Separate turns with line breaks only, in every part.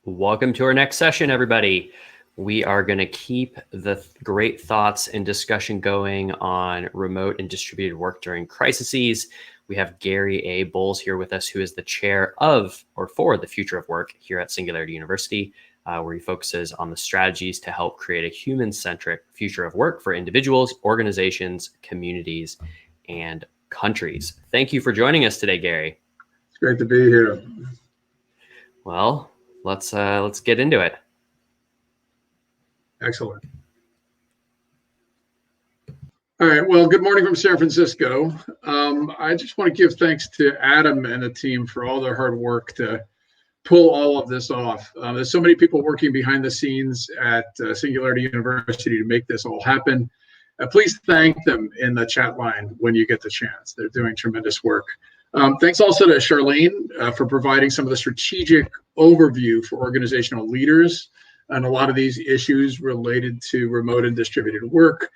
Welcome to our next session, everybody. We are going to keep the great thoughts and discussion going on remote and distributed work during crises. We have Gary A. Bowles here with us, who is the chair of or for the future of work here at Singularity University, where he focuses on the strategies to help create a human-centric future of work for individuals, organizations, communities, and countries. Thank you for joining us today, Gary.
It's great to be here.
Well, let's get into it.
Excellent. All right. Well, good morning from San Francisco. I just want to give thanks to Adam and the team for all their hard work to pull all of this off. There's so many people working behind the scenes at Singularity University to make this all happen. Please thank them in the chat line when you get the chance. They're doing tremendous work. Thanks also to Charlene for providing some of the strategic overview for organizational leaders on a lot of these issues related to remote and distributed work.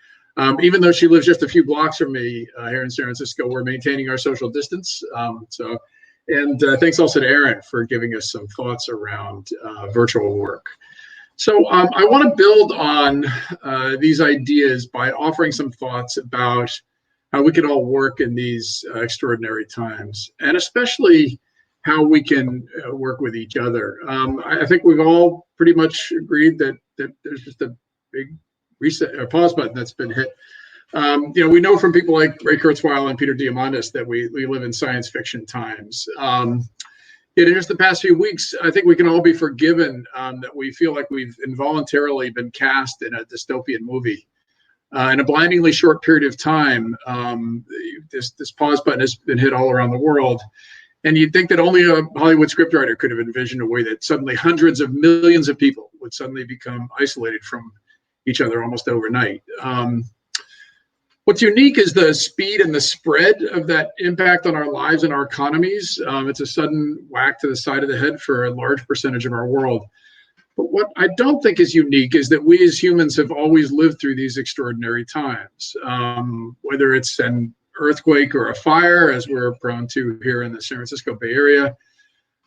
Even though she lives just a few blocks from me here in San Francisco, we're maintaining our social distance. Thanks also to Aaron for giving us some thoughts around virtual work. So I want to build on these ideas by offering some thoughts about how we can all work in these extraordinary times, and especially how we can work with each other. I think we've all pretty much agreed that there's just a big reset or pause button that's been hit. We know from people like Ray Kurzweil and Peter Diamandis that we live in science fiction times. In just the past few weeks, I think we can all be forgiven that we feel like we've involuntarily been cast in a dystopian movie. In a blindingly short period of time, this pause button has been hit all around the world. And you'd think that only a Hollywood scriptwriter could have envisioned a way that suddenly hundreds of millions of people would suddenly become isolated from each other almost overnight. What's unique is the speed and the spread of that impact on our lives and our economies. It's a sudden whack to the side of the head for a large percentage of our world. But what I don't think is unique is that we as humans have always lived through these extraordinary times, whether it's an earthquake or a fire, as we're prone to here in the San Francisco Bay Area,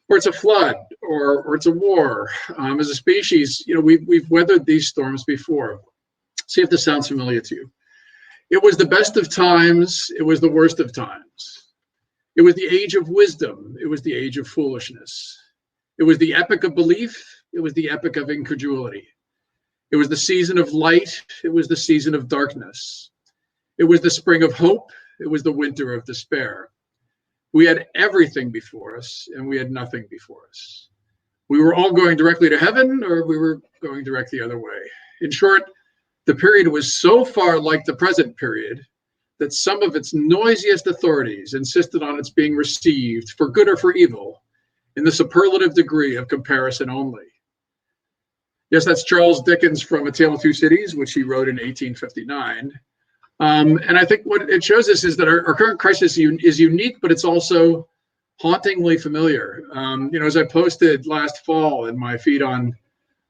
or it's a flood, or it's a war. As a species, we've weathered these storms before. See if this sounds familiar to you. It was the best of times. It was the worst of times. It was the age of wisdom. It was the age of foolishness. It was the epoch of belief. It was the epoch of incredulity. It was the season of light. It was the season of darkness. It was the spring of hope. It was the winter of despair. We had everything before us, and we had nothing before us. We were all going directly to heaven, or we were going directly the other way. In short, the period was so far like the present period that some of its noisiest authorities insisted on its being received, for good or for evil, in the superlative degree of comparison only. Yes, that's Charles Dickens from A Tale of Two Cities, which he wrote in 1859. And I think what it shows us is that our current crisis is unique, but it's also hauntingly familiar. As I posted last fall in my feed on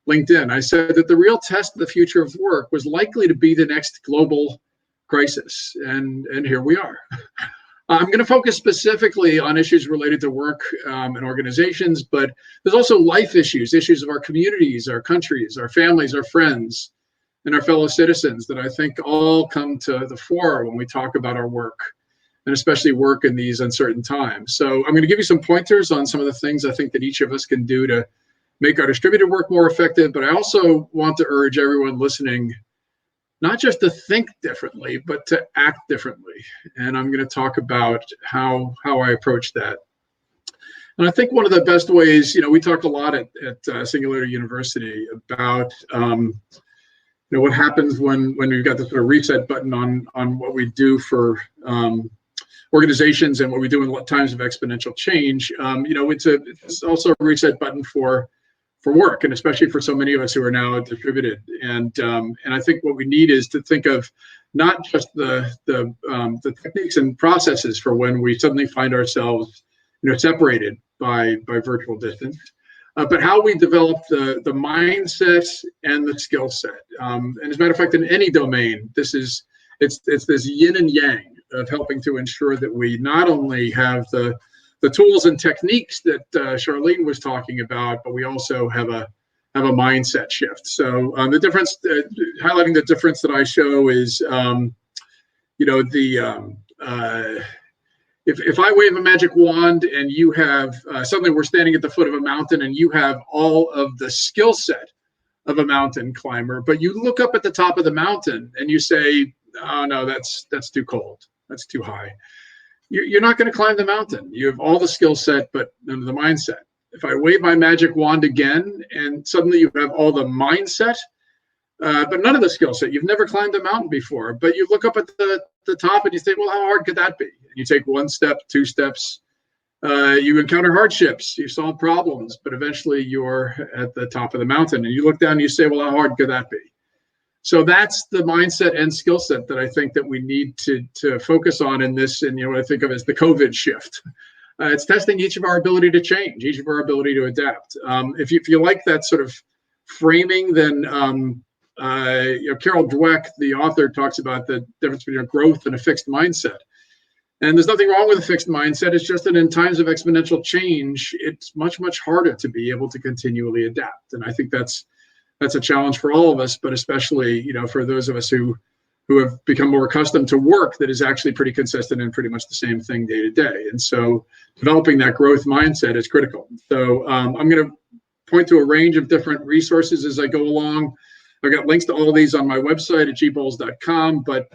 LinkedIn, I said that the real test of the future of work was likely to be the next global crisis. And here we are. I'm going to focus specifically on issues related to work and organizations, but there's also life issues of our communities, our countries, our families, our friends, and our fellow citizens that I think all come to the fore when we talk about our work, and especially work in these uncertain times. So I'm going to give you some pointers on some of the things I think that each of us can do to make our distributed work more effective, but I also want to urge everyone listening not just to think differently, but to act differently. And I'm going to talk about how I approach that. And I think one of the best ways, we talk a lot at Singularity University about what happens when we've got this sort of reset button on what we do for organizations and what we do in times of exponential change. It's also a reset button for work, and especially for so many of us who are now distributed. And I think what we need is to think of not just the techniques and processes for when we suddenly find ourselves separated by virtual distance, but how we develop the mindset and the skill set. And as a matter of fact, in any domain, it's this yin and yang of helping to ensure that we not only have the the tools and techniques that Charlene was talking about, but we also have a mindset shift. So the difference, highlighting the difference that I show is, if I wave a magic wand and you have, suddenly we're standing at the foot of a mountain and you have all of the skill set of a mountain climber, but you look up at the top of the mountain and you say, oh no, that's too cold, that's too high. You're not going to climb the mountain. You have all the skill set, but none of the mindset. If I wave my magic wand again and suddenly you have all the mindset, but none of the skill set, you've never climbed a mountain before, but you look up at the top and you think, well, how hard could that be? And you take one step, two steps, you encounter hardships, you solve problems, but eventually you're at the top of the mountain and you look down and you say, well, how hard could that be? So that's the mindset and skill set that I think that we need to focus on in this, and what I think of as the COVID shift. It's testing each of our ability to change, each of our ability to adapt. If you like that sort of framing, then Carol Dweck, the author, talks about the difference between a growth and a fixed mindset. And there's nothing wrong with a fixed mindset. It's just that in times of exponential change, it's much, much harder to be able to continually adapt. And I think that's a challenge for all of us, but especially, for those of us who have become more accustomed to work that is actually pretty consistent and pretty much the same thing day to day. And so developing that growth mindset is critical. So I'm going to point to a range of different resources as I go along. I've got links to all of these on my website at gbowles.com. But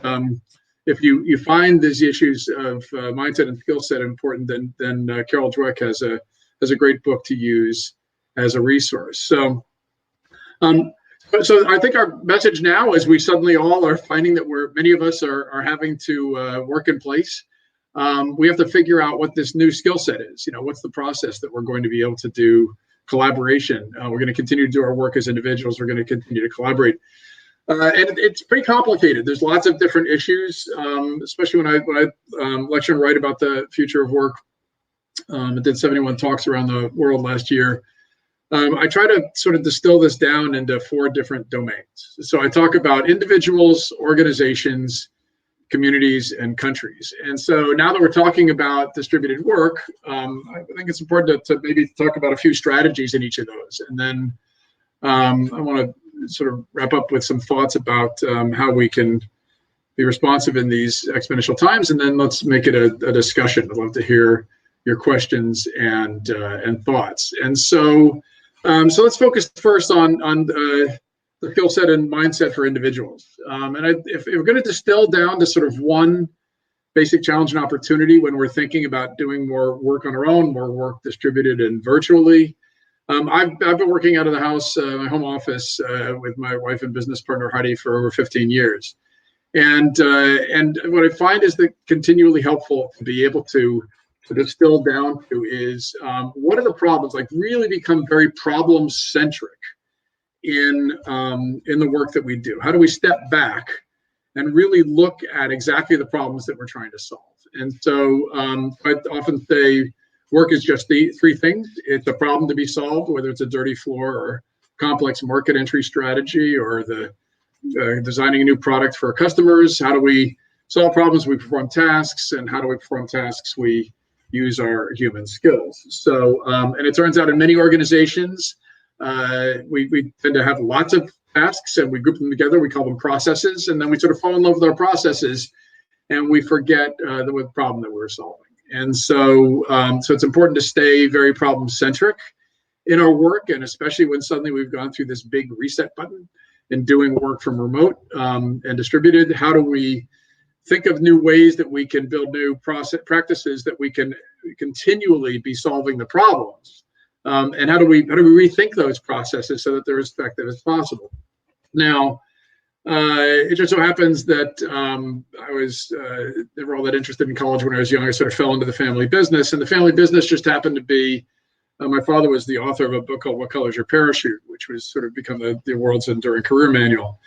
if you find these issues of mindset and skill set important, then Carol Dweck has a great book to use as a resource. So I think our message now is we suddenly all are finding that many of us are having to work in place. We have to figure out what this new skill set is. What's the process that we're going to be able to do collaboration. We're going to continue to do our work as individuals. We're going to continue to collaborate. And it's pretty complicated. There's lots of different issues, especially when I lecture and write about the future of work. I did 71 talks around the world last year. I try to sort of distill this down into 4 different domains. So I talk about individuals, organizations, communities, and countries. And so now that we're talking about distributed work, I think it's important to maybe talk about a few strategies in each of those. And then I want to sort of wrap up with some thoughts about how we can be responsive in these exponential times. And then let's make it a discussion. I'd love to hear your questions and thoughts. And so let's focus first on the skill set and mindset for individuals. If we're going to distill down to sort of one basic challenge and opportunity when we're thinking about doing more work on our own, more work distributed and virtually, I've been working out of the house, my home office, with my wife and business partner Heidi for over 15 years. And what I find is that continually helpful to be able to distill down to is what are the problems, like really become very problem centric in the work that we do. How do we step back and really look at exactly the problems that we're trying to solve? And so I often say work is just the 3 things. It's a problem to be solved, whether it's a dirty floor or complex market entry strategy or the designing a new product for our customers. How do we solve problems? We perform tasks, and how do we perform tasks? We use our human skills. So, and it turns out in many organizations, we tend to have lots of tasks and we group them together. We call them processes, and then we sort of fall in love with our processes and we forget the problem that we're solving. And so, so it's important to stay very problem centric in our work, and especially when suddenly we've gone through this big reset button in doing work from remote and distributed. How do we think of new ways that we can build new practices that we can continually be solving the problems? And how do we rethink those processes so that they're as effective as possible? Now, it just so happens that I was never all that interested in college when I was young. I sort of fell into the family business, and the family business just happened to be, my father was the author of a book called What Color's Your Parachute, which was sort of become the world's enduring career manual.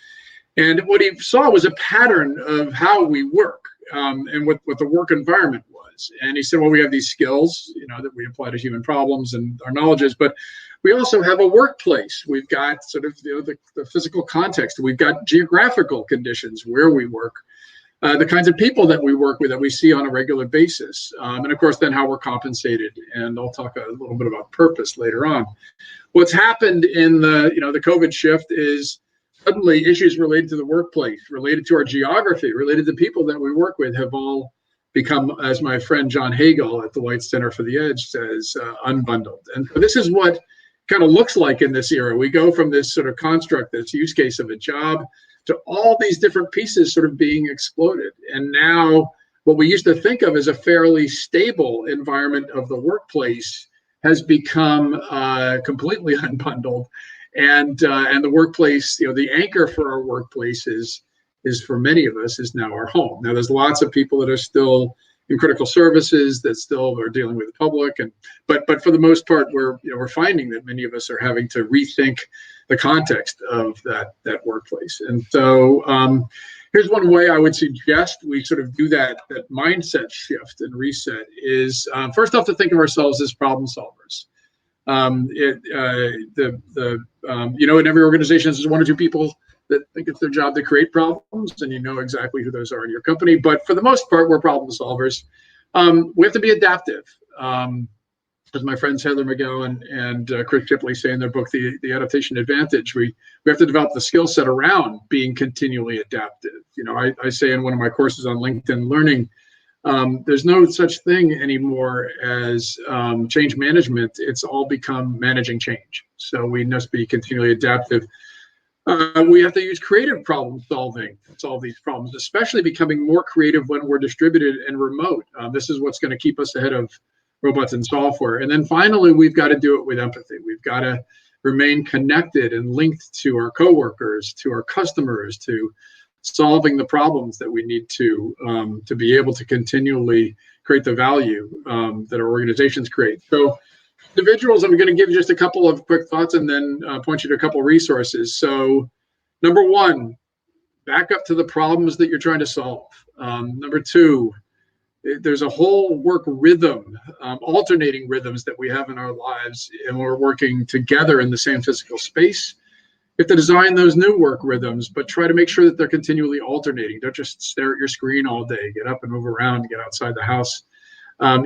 And what he saw was a pattern of how we work and what the work environment was. And he said, well, we have these skills, that we apply to human problems and our knowledges, but we also have a workplace. We've got sort of the physical context. We've got geographical conditions where we work. the kinds of people that we work with, that we see on a regular basis, and of course then how we're compensated. And I'll talk a little bit about purpose later on. What's happened in the COVID shift is suddenly issues related to the workplace, related to our geography, related to people that we work with have all become, as my friend John Hagel at the White Center for the Edge says, unbundled. And so this is what kind of looks like in this era. We go from this sort of construct, this use case of a job, to all these different pieces sort of being exploded. And now what we used to think of as a fairly stable environment of the workplace has become completely unbundled. And the workplace, the anchor for our workplace is for many of us is now our home. Now there's lots of people that are still in critical services that still are dealing with the public, but for the most part, we're finding that many of us are having to rethink the context of that workplace. And so here's one way I would suggest we sort of do that mindset shift and reset is first off to think of ourselves as problem solvers. In every organization, there's one or two people that think it's their job to create problems, and you know exactly who those are in your company. But for the most part, we're problem solvers. We have to be adaptive. As my friends Heather McGowan and Chris Shipley say in their book, The Adaptation Advantage, we have to develop the skill set around being continually adaptive. I say in one of my courses on LinkedIn Learning, there's no such thing anymore as change management. It's all become managing change. So we must be continually adaptive. We have to use creative problem solving to solve these problems, especially becoming more creative when we're distributed and remote. This is what's going to keep us ahead of robots and software. And then finally, we've got to do it with empathy. We've got to remain connected and linked to our coworkers, to our customers, to solving the problems that we need to be able to continually create the value that our organizations create. So individuals, I'm going to give you just a couple of quick thoughts and then point you to a couple of resources. So number one, back up to the problems that you're trying to solve. Number two, there's a whole work rhythm, alternating rhythms that we have in our lives, and we're working together in the same physical space. You have to design those new work rhythms, but try to make sure that they're continually alternating. Don't just stare at your screen all day. Get up and move around, get outside the house.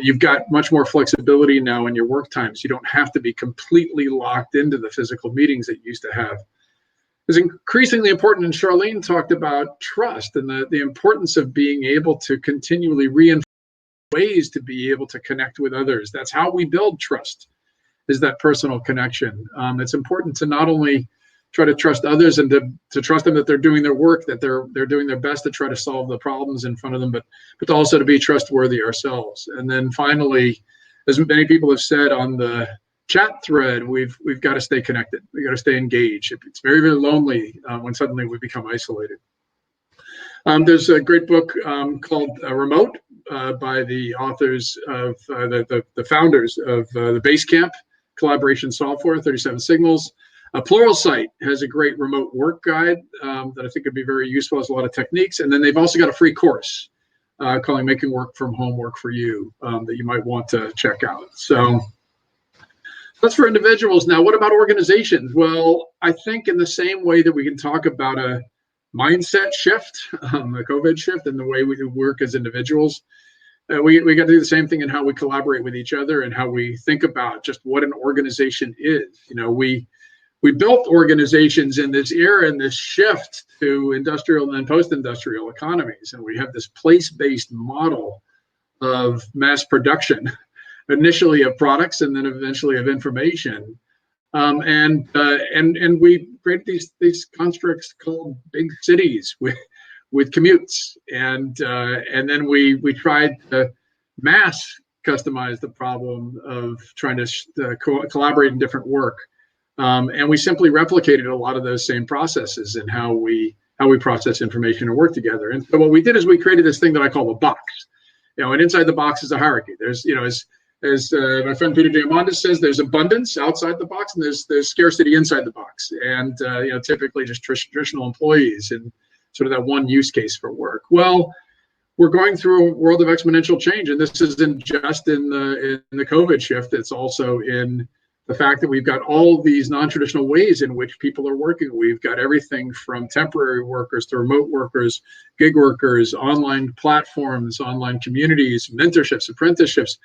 You've got much more flexibility now in your work times. You don't have to be completely locked into the physical meetings that you used to have. It's increasingly important, and Charlene talked about trust and the importance of being able to continually reinforce ways to be able to connect with others. That's how we build trust, is that personal connection. It's important to not only try to trust others and to trust them that they're doing their work, that they're doing their best to try to solve the problems in front of them, but also to be trustworthy ourselves. And then finally, as many people have said on the chat thread, we've got to stay connected. We got to stay engaged. It's very, very lonely when suddenly we become isolated. There's a great book called Remote by the authors of the founders of the Basecamp collaboration software, 37 Signals. Pluralsight has a great remote work guide that I think would be very useful. Has a lot of techniques. And then they've also got a free course calling Making Work from Home Work for You that you might want to check out. So that's for individuals. Now, what about organizations? Well, I think in the same way that we can talk about a mindset shift, a COVID shift, and the way we work as individuals, we got to do the same thing in how we collaborate with each other and how we think about just what an organization is. We built organizations in this era and this shift to industrial and then post-industrial economies, and we have this place-based model of mass production, initially of products and then eventually of information. And we create these constructs called big cities with commutes, and then we tried to mass customize the problem of trying to collaborate in different work. And we simply replicated a lot of those same processes in how we process information and work together. And so what we did is we created this thing that I call a box. And inside the box is a hierarchy. There's, as my friend Peter Diamandis says, there's abundance outside the box and there's scarcity inside the box. And typically just traditional employees and sort of that one use case for work. Well, we're going through a world of exponential change, and this isn't just in the COVID shift. It's also in the fact that we've got all these non-traditional ways in which people are working. We've got everything from temporary workers to remote workers, gig workers, online platforms, online communities, mentorships, apprenticeships.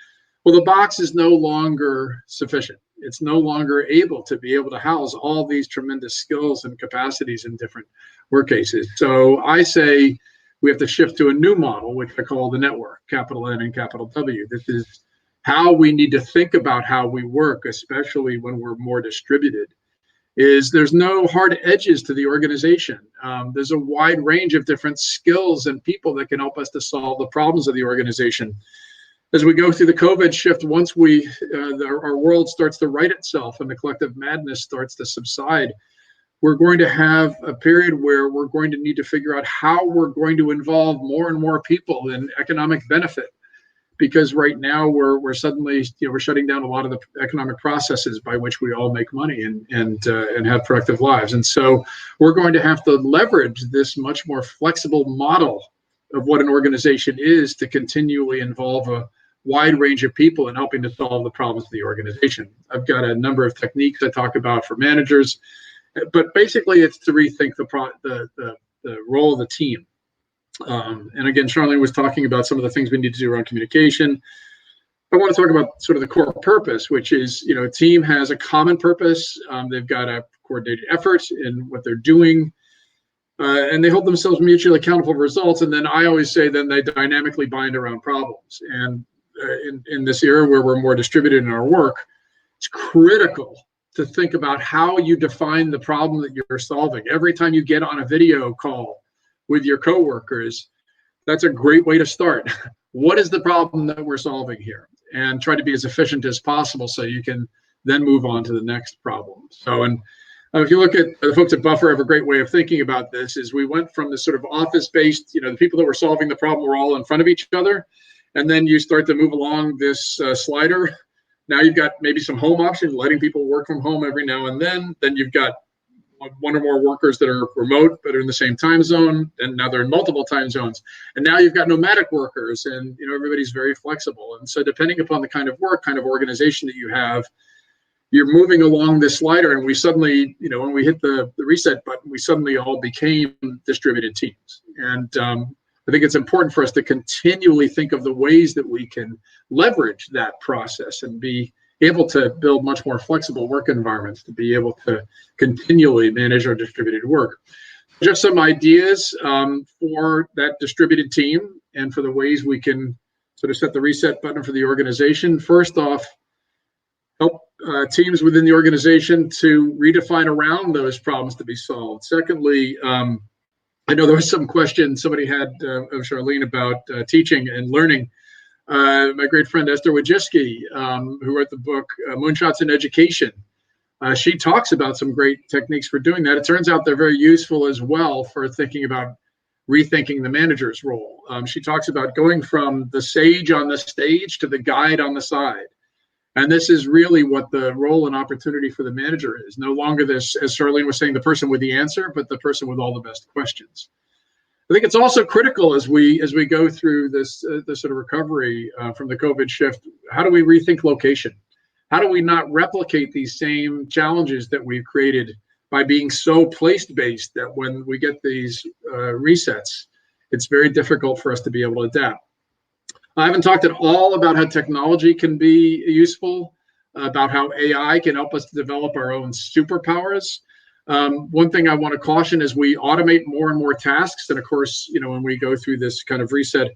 Well, the box is no longer sufficient. It's no longer able to house all these tremendous skills and capacities in different work cases. So I say we have to shift to a new model, which I call the network, capital N and capital W. This is how we need to think about how we work, especially when we're more distributed. There's no hard edges to the organization. There's a wide range of different skills and people that can help us to solve the problems of the organization. As we go through the COVID shift, once our world starts to right itself and the collective madness starts to subside, we're going to have a period where we're going to need to figure out how we're going to involve more and more people in economic benefit. Because right now we're suddenly we're shutting down a lot of the economic processes by which we all make money and have productive lives. And so we're going to have to leverage this much more flexible model of what an organization is to continually involve a wide range of people in helping to solve the problems of the organization. I've got a number of techniques I talk about for managers, but basically it's to rethink the role of the team. And again, Charlene was talking about some of the things we need to do around communication. I want to talk about sort of the core purpose, which is, a team has a common purpose. They've got a coordinated effort in what they're doing, and they hold themselves mutually accountable for results. And then I always say, then they dynamically bind around problems. And in this era where we're more distributed in our work, it's critical to think about how you define the problem that you're solving. Every time you get on a video call with your coworkers, that's a great way to start. What is the problem that we're solving here? And try to be as efficient as possible so you can then move on to the next problem. So, and if you look at the folks at Buffer, have a great way of thinking about this. Is we went from this sort of office-based, the people that were solving the problem were all in front of each other, and then you start to move along this slider. Now you've got maybe some home options, letting people work from home every now and then. Then you've got one or more workers that are remote but are in the same time zone, and now they're in multiple time zones. And now you've got nomadic workers, and everybody's very flexible. And so depending upon the kind of work, kind of organization that you have, you're moving along this slider, and we suddenly, when we hit the reset button, we suddenly all became distributed teams. And I think it's important for us to continually think of the ways that we can leverage that process and be able to build much more flexible work environments to be able to continually manage our distributed work. Just some ideas for that distributed team and for the ways we can sort of set the reset button for the organization. First off, help teams within the organization to redefine around those problems to be solved. Secondly, I know there was some question somebody had of Charlene about teaching and learning. My great friend Esther Wojcicki, who wrote the book Moonshots in Education, she talks about some great techniques for doing that. It turns out they're very useful as well for thinking about rethinking the manager's role. She talks about going from the sage on the stage to the guide on the side. And this is really what the role and opportunity for the manager is. No longer this, as Charlene was saying, the person with the answer, but the person with all the best questions. I think it's also critical as we go through this sort of recovery from the COVID shift. How do we rethink location? How do we not replicate these same challenges that we've created by being so place-based that when we get these resets, it's very difficult for us to be able to adapt? I haven't talked at all about how technology can be useful, about how AI can help us to develop our own superpowers. One thing I want to caution is we automate more and more tasks. And of course, when we go through this kind of reset,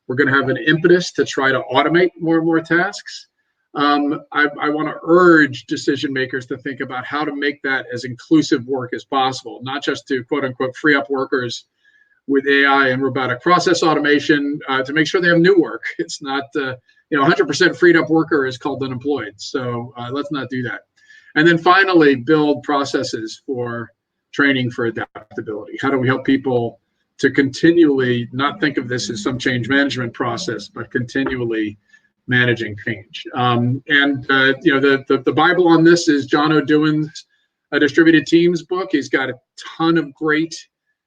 we're going to have an impetus to try to automate more and more tasks. I want to urge decision makers to think about how to make that as inclusive work as possible, not just to quote unquote free up workers with AI and robotic process automation to make sure they have new work. It's not, 100% freed up worker is called unemployed. So let's not do that. And then finally, build processes for training for adaptability. How do we help people to continually not think of this as some change management process, but continually managing change? The Bible on this is John O'Doin's Distributed Teams book. He's got a ton of great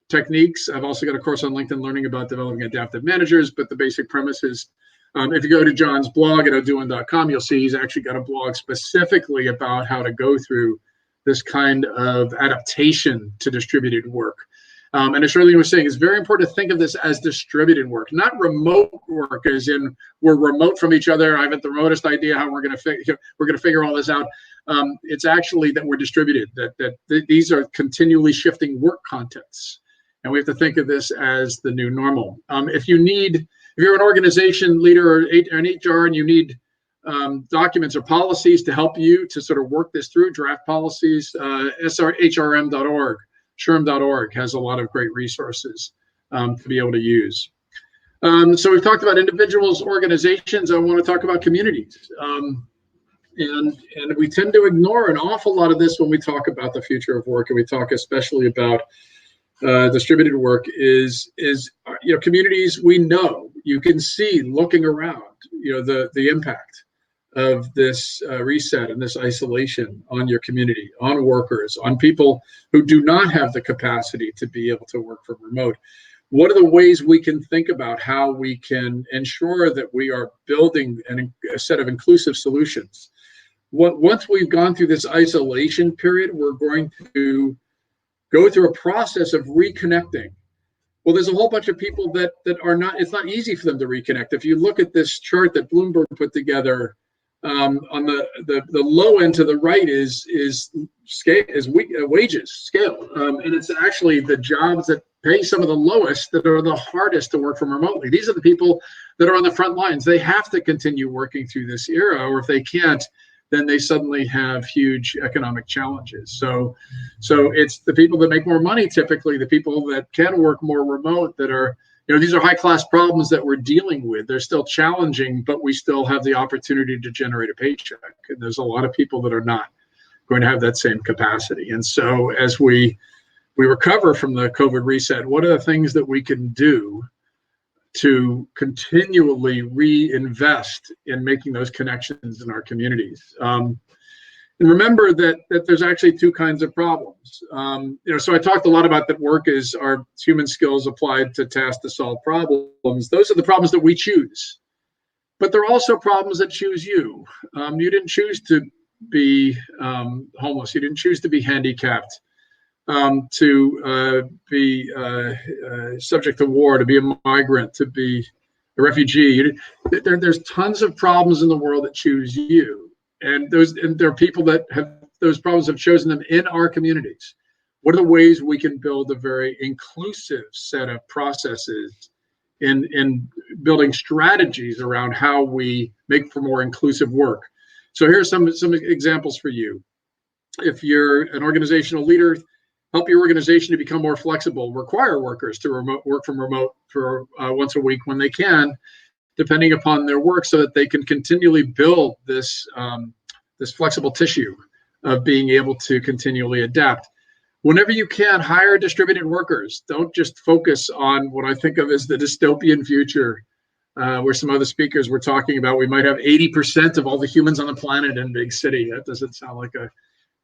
techniques. I've also got a course on LinkedIn Learning about developing adaptive managers, but the basic premise is If you go to John's blog at oduin.com, you'll see he's actually got a blog specifically about how to go through this kind of adaptation to distributed work. And as Shirley was saying, it's very important to think of this as distributed work, not remote work, as in we're remote from each other. I haven't the remotest idea how we're going to figure all this out. It's actually that we're distributed, that these are continually shifting work contexts. And we have to think of this as the new normal. If you're an organization leader or an HR and you need documents or policies to help you to sort of work this through, draft policies, hrm.org. SHRM.org has a lot of great resources to be able to use. So we've talked about individuals, organizations. I want to talk about communities. And we tend to ignore an awful lot of this when we talk about the future of work, and we talk especially about distributed work is communities. We know, you can see looking around, the impact of this reset and this isolation on your community, on workers, on people who do not have the capacity to be able to work from remote. What are the ways we can think about how we can ensure that we are building a set of inclusive solutions? Once we've gone through this isolation period, we're going to go through a process of reconnecting. Well, there's a whole bunch of people that are not, it's not easy for them to reconnect. If you look at this chart that Bloomberg put together, on the low end to the right is wages scale, and it's actually the jobs that pay some of the lowest that are the hardest to work from remotely. These are the people that are on the front lines. They have to continue working through this era, or if they can't, then they suddenly have huge economic challenges. So it's the people that make more money, typically the people that can work more remote, that are, these are high-class problems that we're dealing with. They're still challenging, but we still have the opportunity to generate a paycheck. And there's a lot of people that are not going to have that same capacity. And so as we recover from the COVID reset, what are the things that we can do to continually reinvest in making those connections in our communities? And remember that there's actually two kinds of problems. So I talked a lot about that work is our human skills applied to tasks to solve problems. Those are the problems that we choose. But there are also problems that choose you. You didn't choose to be homeless. You didn't choose to be handicapped, to be subject to war, to be a migrant, to be a refugee. There's tons of problems in the world that choose you. And there are people that have those problems have chosen them in our communities. What are the ways we can build a very inclusive set of processes in building strategies around how we make for more inclusive work? So here's some examples for you. If you're an organizational leader, help your organization to become more flexible. Require workers to work from remote for once a week when they can, depending upon their work, so that they can continually build this flexible tissue of being able to continually adapt. Whenever you can, hire distributed workers. Don't just focus on what I think of as the dystopian future, where some other speakers were talking about we might have 80% of all the humans on the planet in a big city. That doesn't sound like a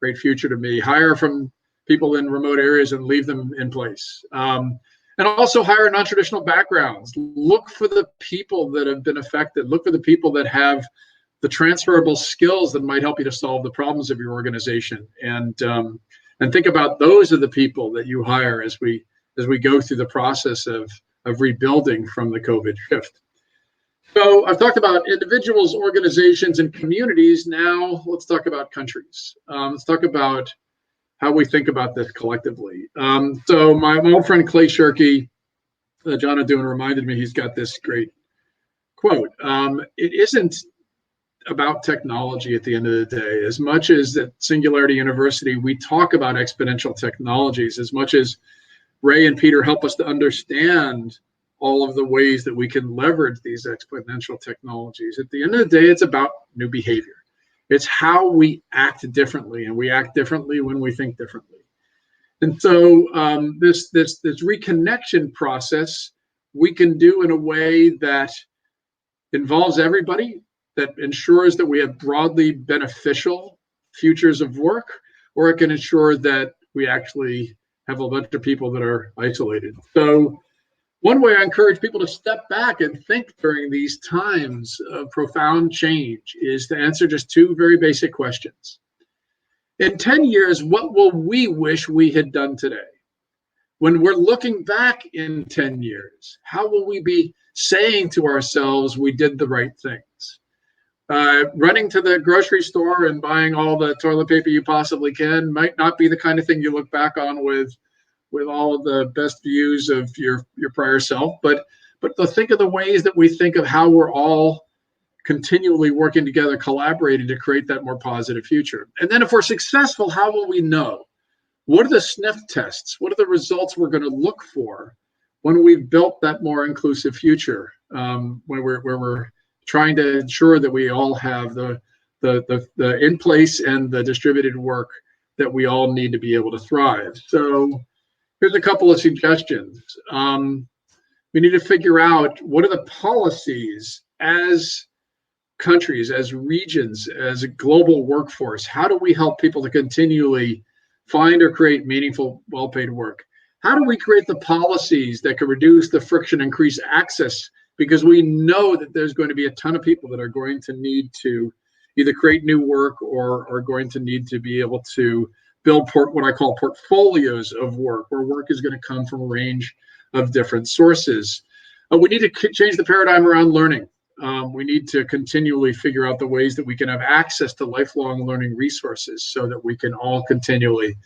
great future to me. Hire from people in remote areas and leave them in place. And also hire non-traditional backgrounds. Look for the people that have been affected. Look for the people that have the transferable skills that might help you to solve the problems of your organization. And think about those are the people that you hire as we go through the process of rebuilding from the COVID shift. So I've talked about individuals, organizations, and communities. Now let's talk about countries. Let's talk about how we think about this collectively. So my old friend Clay Shirky, John O'Doon reminded me, he's got this great quote. It isn't about technology at the end of the day. As much as at Singularity University, we talk about exponential technologies, as much as Ray and Peter help us to understand all of the ways that we can leverage these exponential technologies. At the end of the day, it's about new behavior. It's how we act differently, and we act differently when we think differently. And so this reconnection process we can do in a way that involves everybody, that ensures that we have broadly beneficial futures of work, or it can ensure that we actually have a bunch of people that are isolated. So One way I encourage people to step back and think during these times of profound change is to answer just two very basic questions. In 10 years, what will we wish we had done today? When we're looking back in 10 years, how will we be saying to ourselves we did the right things? Running to the grocery store and buying all the toilet paper you possibly can might not be the kind of thing you look back on with all of the best views of your prior self, but to think of the ways that we think of how we're all continually working together, collaborating to create that more positive future. And then if we're successful, how will we know? What are the sniff tests? What are the results we're going to look for when we've built that more inclusive future? When we're trying to ensure that we all have the in place and the distributed work that we all need to be able to thrive. So here's a couple of suggestions. We need to figure out what are the policies as countries, as regions, as a global workforce. How do we help people to continually find or create meaningful, well-paid work? How do we create the policies that can reduce the friction, increase access? Because we know that there's going to be a ton of people that are going to need to either create new work or are going to need to be able to build what I call portfolios of work, where work is going to come from a range of different sources. We need to change the paradigm around learning. We need to continually figure out the ways that we can have access to lifelong learning resources so that we can all continually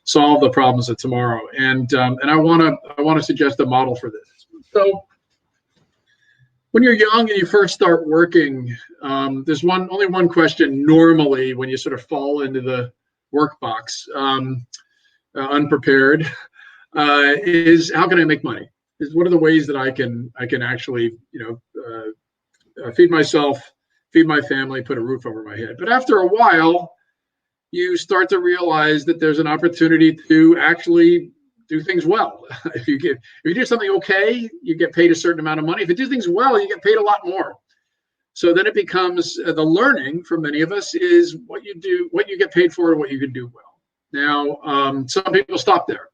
solve the problems of tomorrow. And I want to suggest a model for this. So when you're young and you first start working, there's only one question normally when you sort of fall into the work box unprepared, is how can I make money? Is what are the ways that I can actually feed myself, feed my family, put a roof over my head. But after a while, you start to realize that there's an opportunity to actually do things well. If you do something okay, you get paid a certain amount of money. If you do things well, you get paid a lot more. So then it becomes the learning for many of us is what you do, what you get paid for, and what you can do well. Now, some people stop there.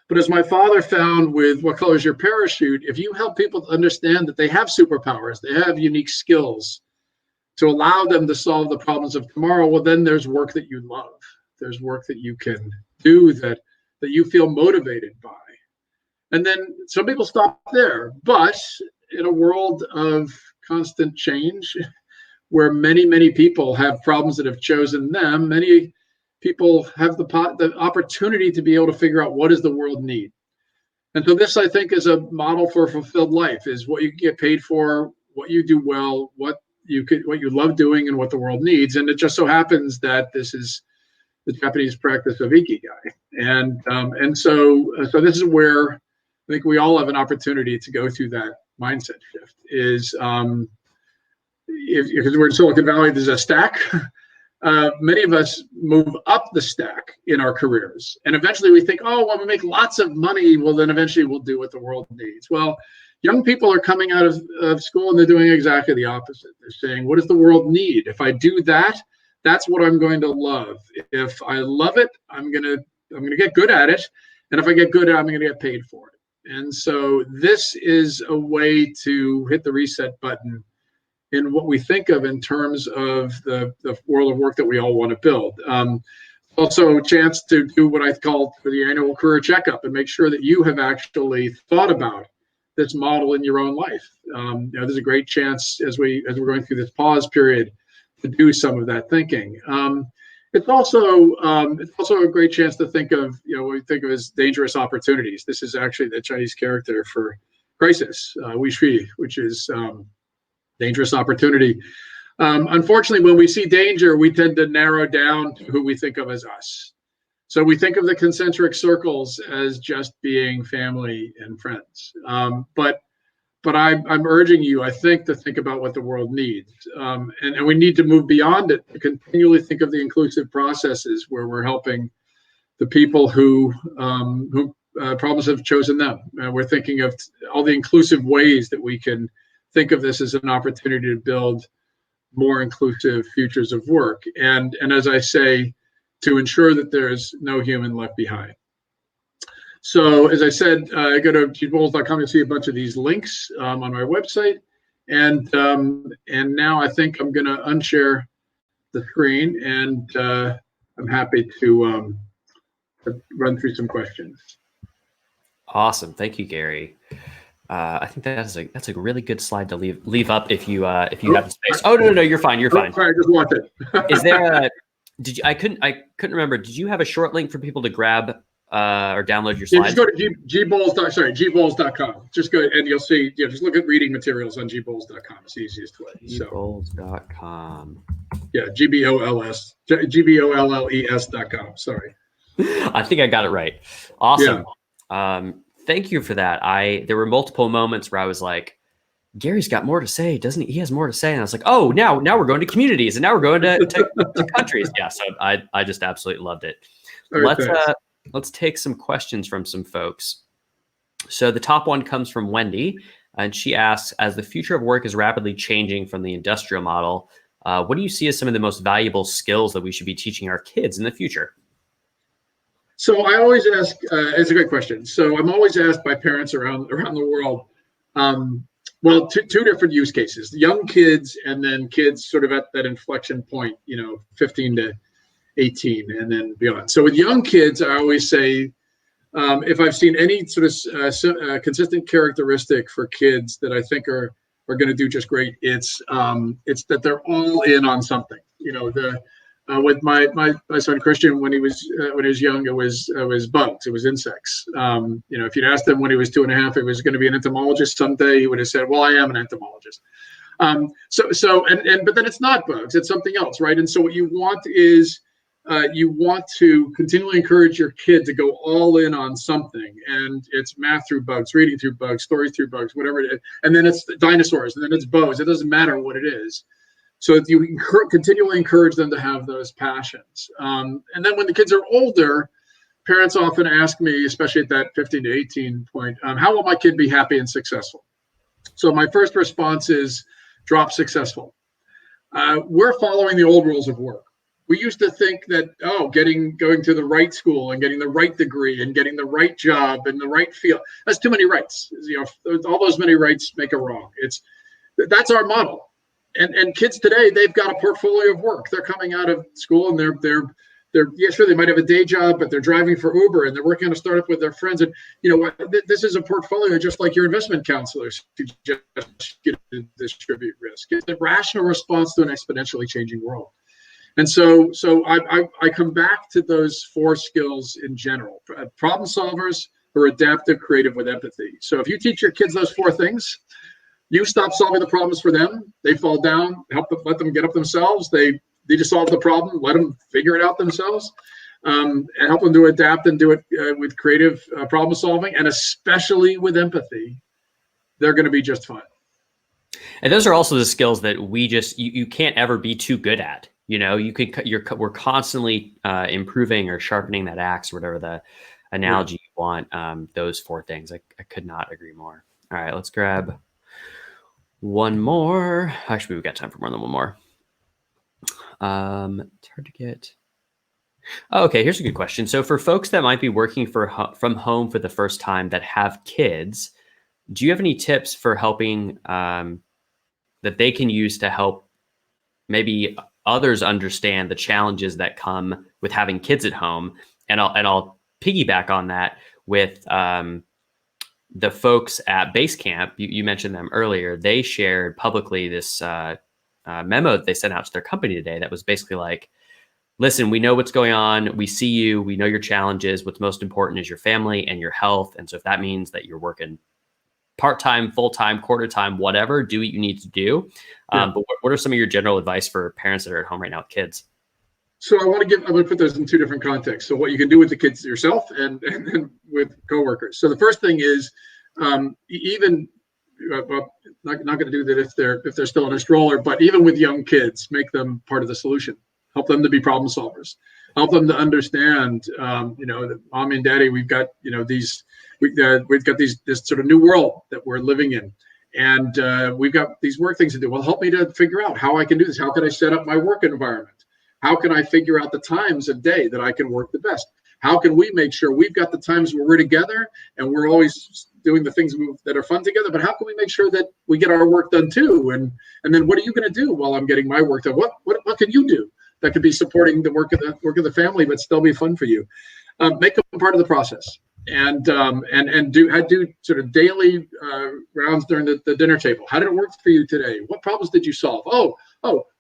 But as my father found with What Color Is Your Parachute, if you help people understand that they have superpowers, they have unique skills to allow them to solve the problems of tomorrow, well, then there's work that you love. There's work that you can do that you feel motivated by. And then some people stop there. But in a world of constant change, where many, many people have problems that have chosen them, many people have the opportunity to be able to figure out what does the world need. And so this, I think, is a model for a fulfilled life, is what you get paid for, what you do well, what you love doing, and what the world needs. And it just so happens that this is the Japanese practice of ikigai. And so this is where I think we all have an opportunity to go through that mindset shift. Is because we're in Silicon Valley, there's a stack. Many of us move up the stack in our careers. And eventually we think, oh, when we make lots of money, well, then eventually we'll do what the world needs. Well, young people are coming out of school and they're doing exactly the opposite. They're saying, what does the world need? If I do that, that's what I'm going to love. If I love it, I'm going to get good at it. And if I get good at it, I'm going to get paid for it. And so this is a way to hit the reset button in what we think of in terms of the world of work that we all want to build. Also a chance to do what I call the annual career checkup and make sure that you have actually thought about this model in your own life. There's a great chance as we're going through this pause period to do some of that thinking. It's also a great chance to think of what we think of as dangerous opportunities. This is actually the Chinese character for crisis, wei shui, which is dangerous opportunity. Unfortunately, when we see danger, we tend to narrow down to who we think of as us. So we think of the concentric circles as just being family and friends. But I'm urging you, I think, to think about what the world needs. And we need to move beyond it to continually think of the inclusive processes where we're helping the people who problems have chosen them. We're thinking of all the inclusive ways that we can think of this as an opportunity to build more inclusive futures of work. And as I say, to ensure that there's no human left behind. So as I said, go to gbowles.com to see a bunch of these links on my website. And now I think I'm going to unshare the screen, and I'm happy to run through some questions.
Awesome. Thank you, Gary. I think that's a really good slide to leave up if you have the space. Oh, no, you're fine. You're fine.
Sorry, I just watched it.
Is there I couldn't remember. Did you have a short link for people to grab or download your slides?
Yeah, just go to gbowles.com. Just go and you'll see, just look at reading materials on gbowles.com. It's the easiest way.
gbowles.com.
Yeah, gbowles.com. Sorry.
I think I got it right. Awesome. Yeah. Thank you for that. There were multiple moments where I was like, Gary's got more to say, doesn't he? He has more to say. And I was like, oh, now we're going to communities, and now we're going to countries. Yeah, so I just absolutely loved it. Let's take some questions from some folks. So the top one comes from Wendy, and she asks, as the future of work is rapidly changing from the industrial model, what do you see as some of the most valuable skills that we should be teaching our kids in the future?
So I always ask, it's a great question. So I'm always asked by parents around the world, two different use cases, young kids and then kids sort of at that inflection point, 15 to 18 and then beyond. So with young kids, I always say, if I've seen any sort of consistent characteristic for kids that I think are going to do just great, it's that they're all in on something. With my son Christian, when he was young, it was bugs, it was insects. If you'd asked him when he was 2.5, he was going to be an entomologist someday, he would have said, "Well, I am an entomologist." But then it's not bugs, it's something else, right? And so what you want is you want to continually encourage your kid to go all in on something, and it's math through bugs, reading through bugs, stories through bugs, whatever it is, and then it's dinosaurs, and then it's bows. It doesn't matter what it is. So if you continually encourage them to have those passions. And then when the kids are older, parents often ask me, especially at that 15 to 18 point, how will my kid be happy and successful? So my first response is drop successful. We're following the old rules of work. We used to think that, going to the right school and getting the right degree and getting the right job and the right field, that's too many rights. All those many rights make a wrong. That's our model. And kids today, they've got a portfolio of work. They're coming out of school and they're sure, they might have a day job, but they're driving for Uber and they're working on a startup with their friends. And this is a portfolio just like your investment counselors who just get to distribute risk. It's a rational response to an exponentially changing world. And so I come back to those 4 skills in general. Problem solvers who are adaptive, creative, with empathy. So if you teach your kids those 4 things, you stop solving the problems for them. They fall down, let them get up themselves. They just solve the problem, let them figure it out themselves, and help them to adapt and do it with creative problem solving, and especially with empathy. They're going to be just fine.
And those are also the skills that you can't ever be too good at. We're constantly improving or sharpening that axe, or whatever the analogy you want. Those 4 things. I could not agree more. All right, let's grab one more. Actually, we've got time for more than one more. It's hard to get. Oh, okay, here's a good question. So for folks that might be working from home for the first time that have kids, do you have any tips for helping that they can use to help maybe others understand the challenges that come with having kids at home? And I'll piggyback on that with the folks at Basecamp. You mentioned them earlier. They shared publicly this memo that they sent out to their company today that was basically like, listen, we know what's going on. We see you. We know your challenges. What's most important is your family and your health. And so if that means that you're working part-time, full-time, quarter-time, whatever, do what you need to do. But what are some of your general advice for parents that are at home right now with kids?
So I'm going to put those in 2 different contexts. So what you can do with the kids yourself and with coworkers. So the first thing is, not going to do that if they're still in a stroller, but even with young kids, make them part of the solution. Help them to be problem solvers. Help them to understand, that mommy and daddy, we've got this sort of new world that we're living in, and we've got these work things to do. Well, help me to figure out how I can do this. How can I set up my work environment? How can I figure out the times of day that I can work the best? How can we make sure we've got the times where we're together and we're always doing the things that are fun together, but how can we make sure that we get our work done too? And then what are you going to do while I'm getting my work done? What can you do that could be supporting the work of the family, but still be fun for you? Make them part of the process. And do sort of daily rounds during the dinner table. How did it work for you today? What problems did you solve?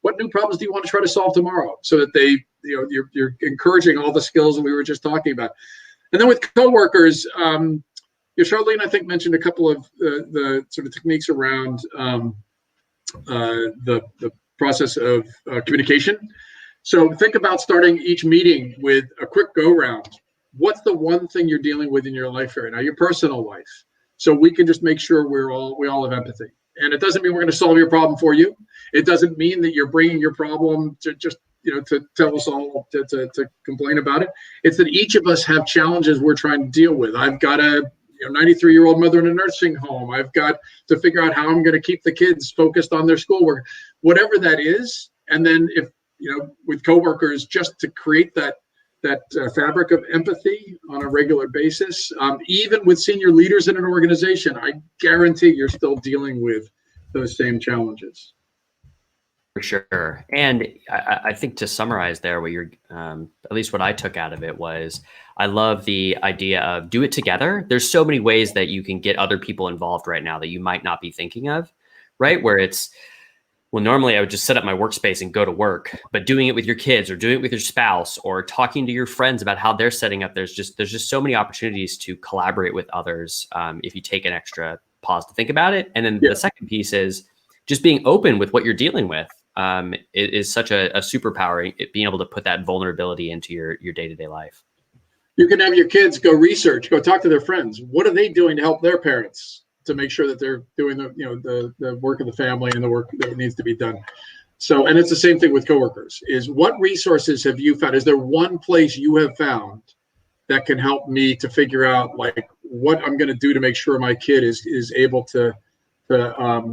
What new problems do you want to try to solve tomorrow? So that you're encouraging all the skills that we were just talking about. And then with coworkers, Charlene, I think, mentioned a couple of the sort of techniques around the process of communication. So think about starting each meeting with a quick go round. What's the one thing you're dealing with in your life right now, your personal life? So we can just make sure we all have empathy. And it doesn't mean we're going to solve your problem for you. It doesn't mean that you're bringing your problem to just, to tell us all to complain about it. It's that each of us have challenges we're trying to deal with. I've got a 93-year-old mother in a nursing home. I've got to figure out how I'm going to keep the kids focused on their schoolwork, whatever that is. And then if, with coworkers, just to create that fabric of empathy on a regular basis, even with senior leaders in an organization, I guarantee you're still dealing with those same challenges.
For sure. And I think to summarize there, what you're, at least what I took out of it was, I love the idea of do it together. There's so many ways that you can get other people involved right now that you might not be thinking of, right? Where it's, well, normally I would just set up my workspace and go to work, but doing it with your kids or doing it with your spouse or talking to your friends about how they're setting up, there's just so many opportunities to collaborate with others if you take an extra pause to think about it. And then the second piece is just being open with what you're dealing with. It is such a superpower, being able to put that vulnerability into your day-to-day life.
You can have your kids go research, go talk to their friends. What are they doing to help their parents to make sure that they're doing the work of the family and the work that needs to be done? So, and it's the same thing with coworkers, is what resources have you found? Is there one place you have found that can help me to figure out like what I'm going to do to make sure my kid is able to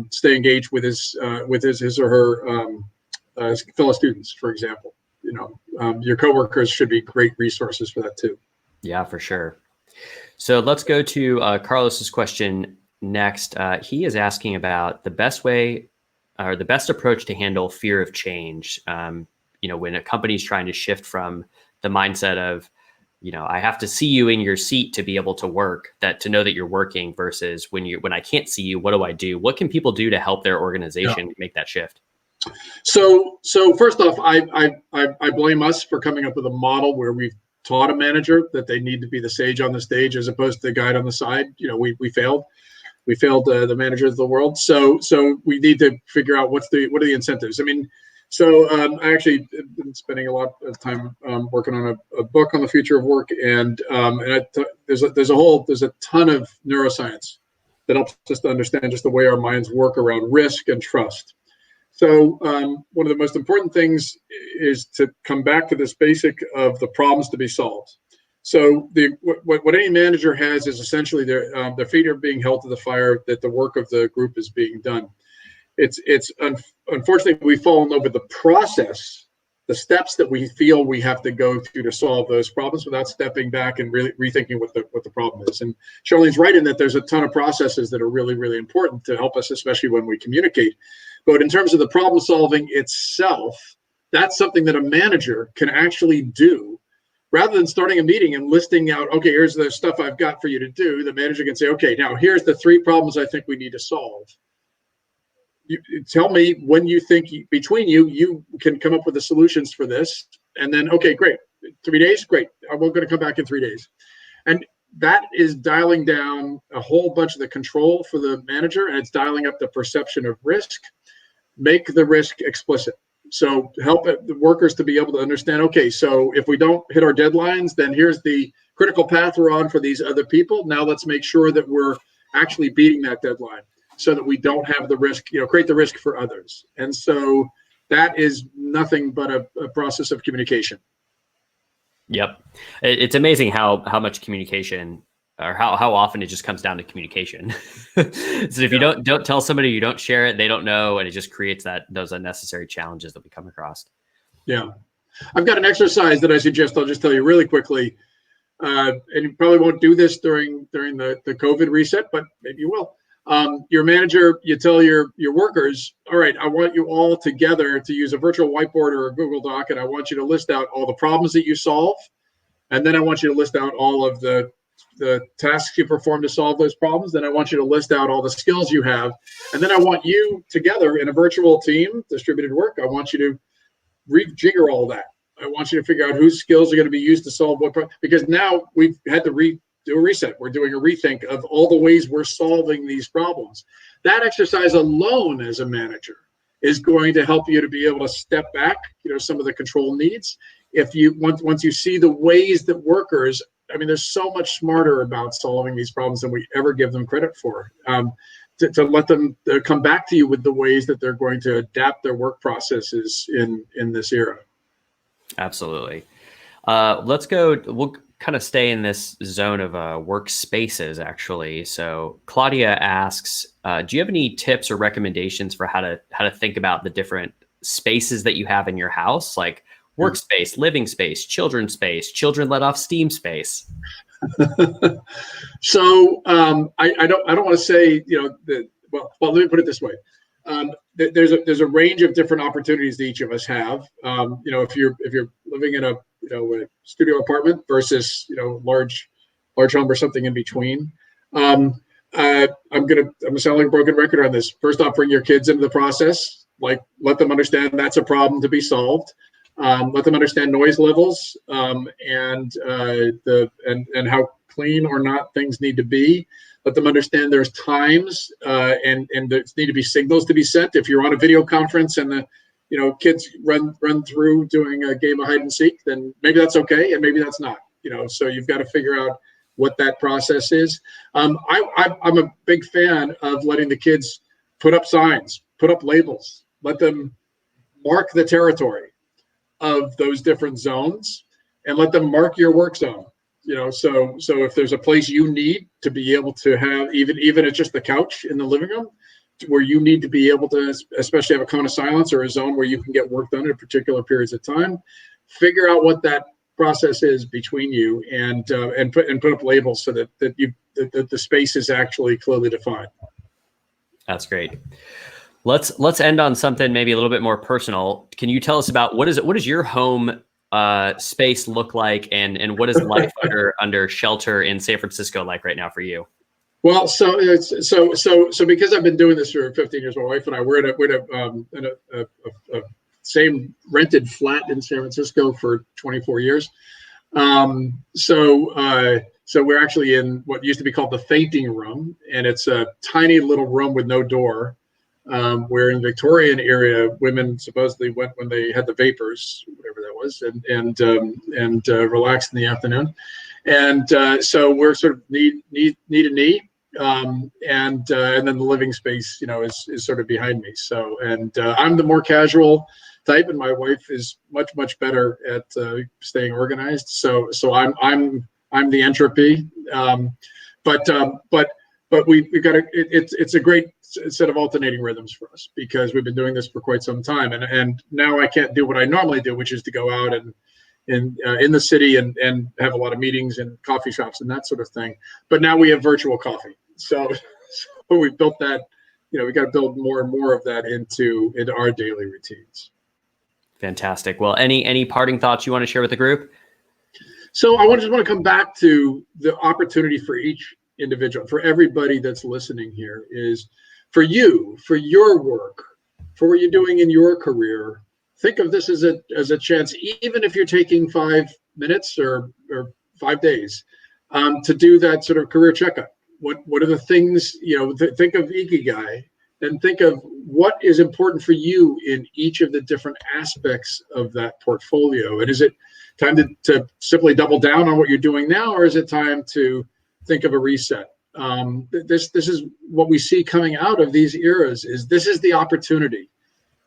stay engaged with his or her fellow students, for example? Your coworkers should be great resources for that too.
Yeah, for sure. So let's go to Carlos's question next. He is asking about the best way or the best approach to handle fear of change. When a company is trying to shift from the mindset of, I have to see you in your seat to be able to work, to know that you're working, versus when I can't see you, what do I do? What can people do to help their organization make that shift?
So first off, I blame us for coming up with a model where we've taught a manager that they need to be the sage on the stage as opposed to the guide on the side. We failed. We failed the managers of the world. So we need to figure out what are the incentives. I actually been spending a lot of time working on a book on the future of work, and there's a ton of neuroscience that helps us to understand just the way our minds work around risk and trust. So one of the most important things is to come back to this basic of the problems to be solved. So what any manager has is essentially their feet are being held to the fire that the work of the group is being done. Unfortunately, we fall in love with the process, the steps that we feel we have to go through to solve those problems without stepping back and really rethinking what the problem is. And Charlene's right in that there's a ton of processes that are really, really important to help us, especially when we communicate. But in terms of the problem solving itself, that's something that a manager can actually do. Rather than starting a meeting and listing out, okay, here's the stuff I've got for you to do, the manager can say, okay, now here's the 3 problems I think we need to solve. You tell me when you think between you can come up with the solutions for this. And then, okay, great. 3 days, great. We're going to come back in 3 days. And that is dialing down a whole bunch of the control for the manager, and it's dialing up the perception of risk. Make the risk explicit. So help the workers to be able to understand, okay, so if we don't hit our deadlines, then here's the critical path we're on for these other people. Now let's make sure that we're actually beating that deadline so that we don't have the risk, create the risk for others. And so that is nothing but a process of communication.
Yep. It's amazing how much communication, or how often it just comes down to communication. So if you don't tell somebody, you don't share it, they don't know, and it just creates those unnecessary challenges that we come across.
Yeah. I've got an exercise that I suggest. I'll just tell you really quickly. and you probably won't do this during the COVID reset, but maybe you will. Your manager, you tell your workers, all right, I want you all together to use a virtual whiteboard or a Google Doc, and I want you to list out all the problems that you solve. And then I want you to list out all of the tasks you perform to solve those problems. Then I want you to list out all the skills you have. And then I want you together in a virtual team, distributed work, I want you to rejigger all that. I want you to figure out whose skills are going to be used to solve what problem, because now we've had to do a reset. We're doing a rethink of all the ways we're solving these problems. That exercise alone as a manager is going to help you to be able to step back, some of the control needs. If you once you see the ways that workers, they're so much smarter about solving these problems than we ever give them credit for. To let them come back to you with the ways that they're going to adapt their work processes in this era.
Absolutely. Let's go. We'll kind of stay in this zone of workspaces, actually. So Claudia asks, do you have any tips or recommendations for how to think about the different spaces that you have in your house, like workspace, living space, children let off steam space?
So I don't want to say well let me put it this way. There's a range of different opportunities that each of us have. If you're living in a studio apartment versus large home or something in between. I'm gonna sound like a broken record on this. First off, bring your kids into the process. Like, let them understand that's a problem to be solved. Let them understand noise levels and how clean or not things need to be. Let them understand there's times and there need to be signals to be sent. If you're on a video conference and the kids run through doing a game of hide and seek, then maybe that's okay and maybe that's not. So you've got to figure out what that process is. I'm a big fan of letting the kids put up signs, put up labels, let them mark the territory of those different zones, and let them mark your work zone. So if there's a place you need to be able to have, even it's just the couch in the living room, where you need to be able to, especially have a cone of silence or a zone where you can get work done at particular periods of time, figure out what that process is between you, and put up labels so that the space is actually clearly defined.
That's great. Let's end on something maybe a little bit more personal. Can you tell us about what does your home space look like, and what is life under shelter in San Francisco like right now for you?
Well, so because I've been doing this for 15 years, my wife and I, we're in a same rented flat in San Francisco for 24 years. So we're actually in what used to be called the fainting room, and it's a tiny little room with no door. Where in the Victorian era, women supposedly went when they had the vapors, whatever that was, and relaxed in the afternoon. And so we're sort of knee to knee, and then the living space, is sort of behind me. So, and I'm the more casual type, and my wife is much better at staying organized. So I'm the entropy, but we've got it's a great set of alternating rhythms for us, because we've been doing this for quite some time, and now I can't do what I normally do, which is to go out and in the city and have a lot of meetings and coffee shops and that sort of thing. But now we have virtual coffee, so we've built that. We got to build more and more of that into our daily routines.
Fantastic. Well, any parting thoughts you want to share with the group?
So I just want to come back to the opportunity for each individual, for everybody that's listening here, is for you, for your work, for what you're doing in your career. Think of this as a chance, even if you're taking 5 minutes or 5 days, to do that sort of career checkup. What are the things, think of Ikigai, and think of what is important for you in each of the different aspects of that portfolio. And is it time to simply double down on what you're doing now, or is it time to think of a reset? This is what we see coming out of these eras. This is the opportunity,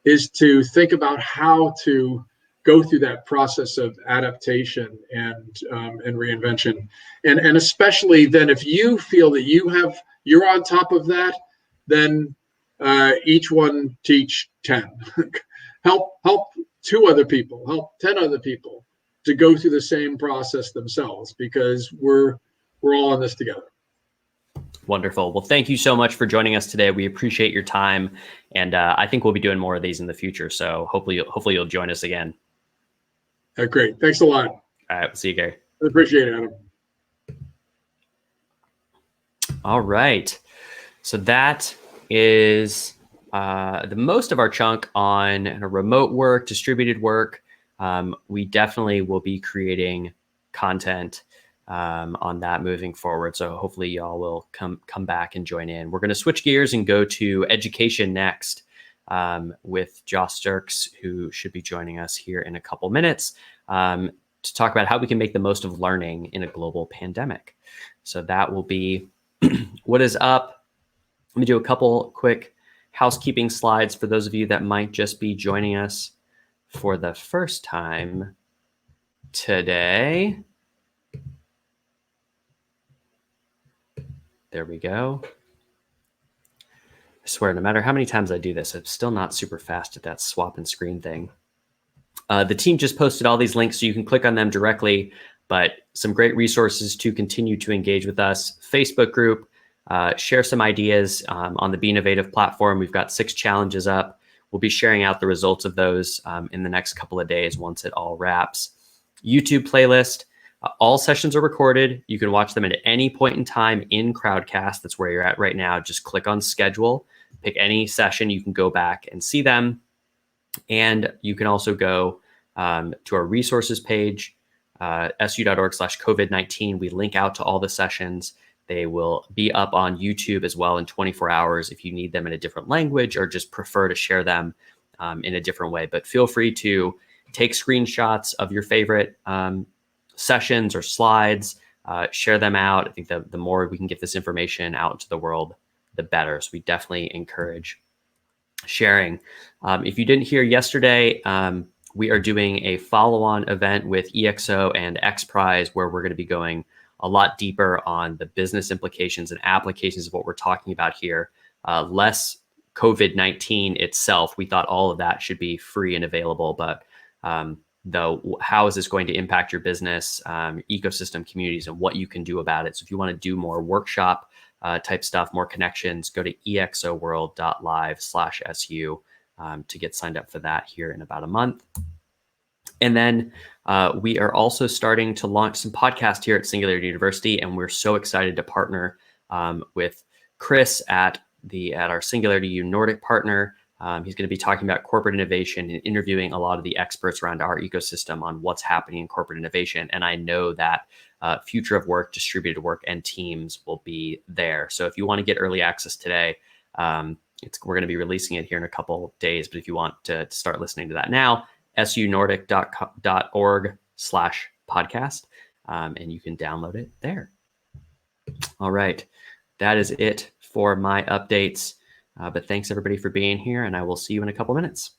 is to think about how to go through that process of adaptation and reinvention, and especially then if you feel that you're on top of that, then each one teach 10, help 2 other people, help 10 other people to go through the same process themselves, because we're all in this together.
Wonderful. Well, thank you so much for joining us today. We appreciate your time, and I think we'll be doing more of these in the future. So hopefully you'll join us again.
Great. Thanks a lot.
All right. We'll see you, Gary.
I appreciate it, Adam.
All right. So that is the most of our chunk on remote work, distributed work. We definitely will be creating content on that moving forward. So hopefully y'all will come back and join in. We're going to switch gears and go to education next with Joss Sturks, who should be joining us here in a couple minutes to talk about how we can make the most of learning in a global pandemic. So that will be what is up. Let me do a couple quick housekeeping slides for those of you that might just be joining us for the first time today. There we go. I swear, no matter how many times I do this, I'm still not super fast at that swap and screen thing. The team just posted all these links, so you can click on them directly, but some great resources to continue to engage with us. Facebook group, share some ideas on the Be Innovative platform. We've got 6 challenges up. We'll be sharing out the results of those in the next couple of days once it all wraps. YouTube playlist. All sessions are recorded. You can watch them at any point in time in Crowdcast. That's where you're at right now. Just click on schedule, pick any session. You can go back and see them. And you can also go to our resources page, su.org/COVID-19. We link out to all the sessions. They will be up on YouTube as well in 24 hours if you need them in a different language or just prefer to share them in a different way. But feel free to take screenshots of your favorite sessions or slides, share them out. I think the more we can get this information out into the world, the better. So we definitely encourage sharing. If you didn't hear yesterday, we are doing a follow-on event with EXO and XPRIZE where we're going to be going a lot deeper on the business implications and applications of what we're talking about here. Less COVID-19 itself. We thought all of that should be free and available, but though, how is this going to impact your business, ecosystem, communities, and what you can do about it? So if you want to do more workshop type stuff, more connections, go to exoworld.live/SU to get signed up for that here in about a month. And then we are also starting to launch some podcasts here at Singularity University, and we're so excited to partner with Chris at our Singularity U Nordic partner. He's going to be talking about corporate innovation and interviewing a lot of the experts around our ecosystem on what's happening in corporate innovation. And I know that future of work, distributed work, and teams will be there. So if you want to get early access today, we're going to be releasing it here in a couple days. But if you want to start listening to that now, sunordic.org/podcast, and you can download it there. All right. That is it for my updates. But thanks everybody for being here, and I will see you in a couple minutes.